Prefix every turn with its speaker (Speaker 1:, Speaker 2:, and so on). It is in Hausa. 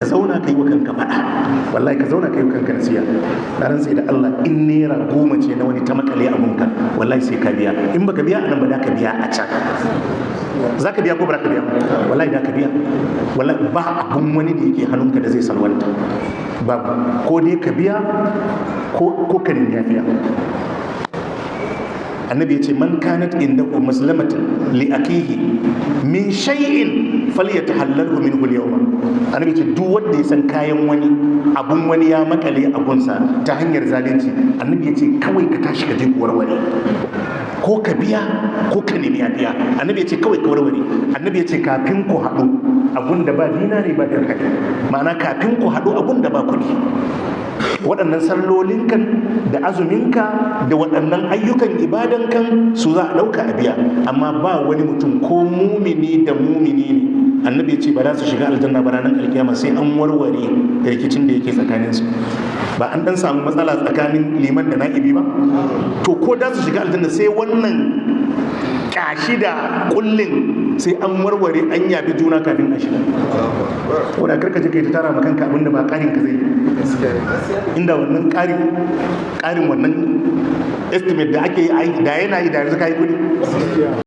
Speaker 1: ka zauna ka yi wa kanka faɗa, wallahi ka zauna ka yi wa kanka nasiya. Na rantse da Allah, in naira 10 ce na wani ta makale abunka, wallahi sai ka biya. In baka biya a nan ba, da ka biya a can. Za ka biya ko ba ka biya? Wallahi da ka biya. Wallahi ba abun wani da yake hannunka da zai salwanta, babu. Ko dai ka biya ko ka nemi yafiya. Annabi ya ce, man kanat indahu maslamatin li akihi min shay'in falyatahallalhu minhu al-yawma. Annabi ya ce, duk wanda ya san kayan wani, abun wani ya makale abunsa ta hanyar zalunci, annabi ya ce kawai ka tashi ka je warware, ko ka biya ko ka nemi yafiya. Annabi ya ce kawai ka warware. Annabi ya ce kafin ku haɗu abun da ba dinari ba dirhami, ma'ana kafin ku haɗu abun da ba kuɗi, waɗannan sallolinkan da azuminka da waɗannan ayyukan ibadankan su za a ɗauka a biya. Amma ba wani mutum ko mumini da mumini ne, annabi ya ce ba za su shiga aljanna ba ranar alkiyama sai an warware rikicin da yake tsakaninsu. Ba an ɗan samu matsala tsakanin liman da na'ibi ba, to ko da su shiga aljanna sai wannan kashi da kullin sai an warware, an yabi juna kafin a shiga. Wadda karka je kai ta tara makanka abinda ba ƙarin ka zai, inda wannan ƙarin wannan estimate da ake yi da yana yi da yanzu ka yi kuɗi.